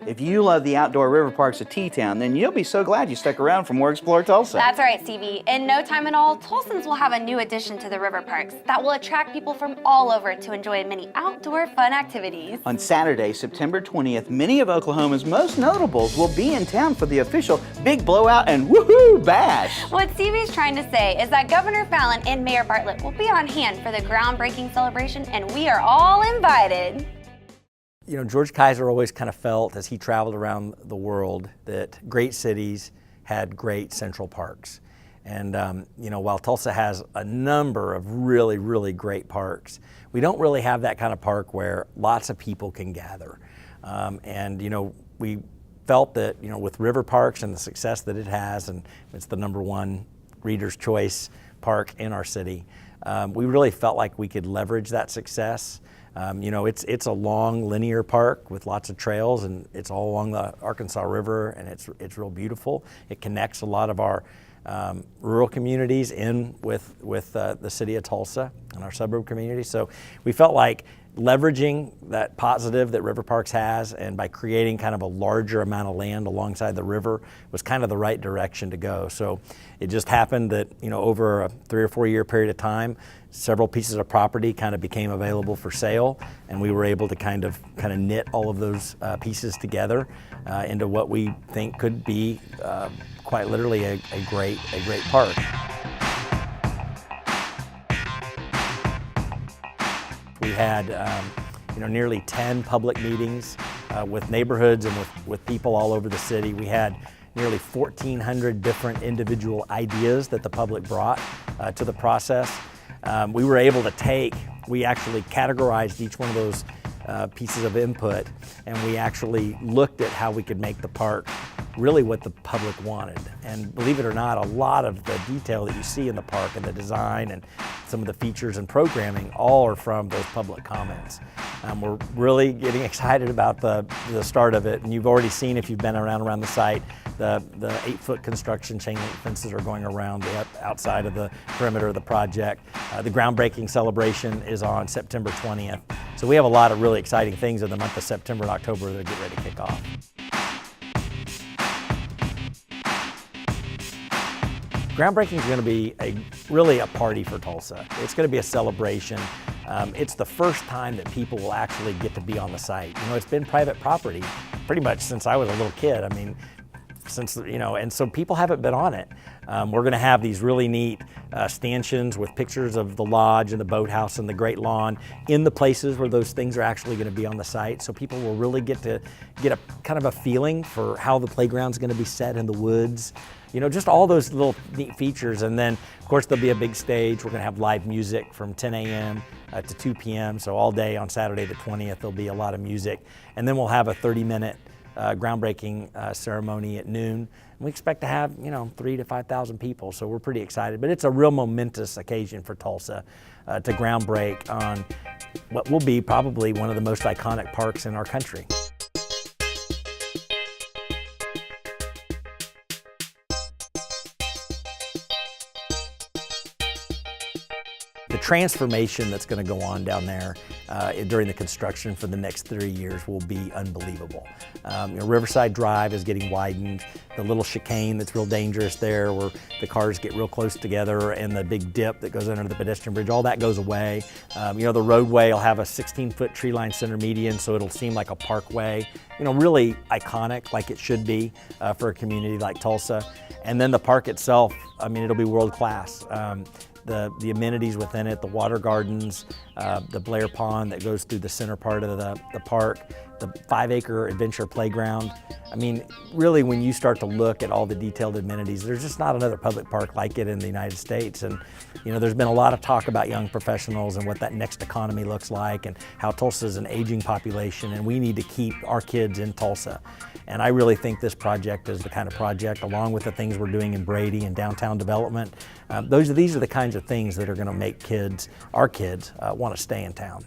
If you love the outdoor river parks of T-Town, then you'll be so glad you stuck around for more Explore Tulsa. That's right, Stevie. In no time at all, Tulsans will have a new addition to the river parks that will attract people from all over to enjoy many outdoor fun activities. On Saturday, September 20th, many of Oklahoma's most notables will be in town for the official Big Blowout and Woohoo Bash. What Stevie's trying to say is that Governor Fallon and Mayor Bartlett will be on hand for the groundbreaking celebration, and we are all invited. You know, George Kaiser always kind of felt, as he traveled around the world, that great cities had great central parks. And, you know, while Tulsa has a number of really, really great parks, we don't really have that kind of park where lots of people can gather. And, you know, we felt that, you know, with river parks and the success that it has, and it's the #1 Reader's Choice park in our city, we really felt like we could leverage that success. You know, it's a long linear park with lots of trails, and it's all along the Arkansas River, and it's real beautiful. It connects a lot of our rural communities in with the city of Tulsa and our suburb community. So we felt like leveraging that positive that River Parks has, and by creating kind of a larger amount of land alongside the river, was kind of the right direction to go. So it just happened that, you know, over a 3 or 4 year period of time, several pieces of property kind of became available for sale, and we were able to kind of knit all of those pieces together into what we think could be quite literally a great park. We had you know, nearly 10 public meetings with neighborhoods and with people all over the city. We had nearly 1,400 different individual ideas that the public brought to the process. We were able to we actually categorized each one of those pieces of input, and we actually looked at how we could make the park really what the public wanted. And believe it or not, a lot of the detail that you see in the park and the design and some of the features and programming all are from those public comments. We're really getting excited about the start of it, and you've already seen, if you've been around the site, the 8-foot construction chain link fences are going around the outside of the perimeter of the project. The groundbreaking celebration is on September 20th. So we have a lot of really exciting things in the month of September and October that get ready to kick off. Groundbreaking is going to be really a party for Tulsa. It's going to be a celebration. It's the first time that people will actually get to be on the site. You know, it's been private property pretty much since I was a little kid. I mean, and so people haven't been on it. We're going to have these really neat stanchions with pictures of the lodge and the boathouse and the great lawn in the places where those things are actually going to be on the site. So people will really get a kind of a feeling for how the playground's going to be set in the woods. You know, just all those little neat features. And then, of course, there'll be a big stage. We're going to have live music from 10 a.m. To 2 p.m. So all day on Saturday the 20th, there'll be a lot of music. And then we'll have a 30-minute groundbreaking ceremony at noon. And we expect to have, you know, 3,000 to 5,000 people. So we're pretty excited. But it's a real momentous occasion for Tulsa to groundbreak on what will be probably one of the most iconic parks in our country. The transformation that's going to go on down there during the construction for the next 3 years will be unbelievable. You know, Riverside Drive is getting widened. The little chicane that's real dangerous there, where the cars get real close together, and the big dip that goes under the pedestrian bridge, all that goes away. You know, the roadway will have a 16-foot tree-lined center median, so it'll seem like a parkway. You know, really iconic, like it should be for a community like Tulsa. And then the park itself, I mean, it'll be world-class. The amenities within it, the water gardens, the Blair Pond that goes through the center part of the park, the 5-acre adventure playground. I mean, really, when you start to look at all the detailed amenities, there's just not another public park like it in the United States. And, you know, there's been a lot of talk about young professionals and what that next economy looks like, and how Tulsa is an aging population, and we need to keep our kids in Tulsa. And I really think this project is the kind of project, along with the things we're doing in Brady and downtown development, these are the kinds of things that are going to make our kids want to stay in town.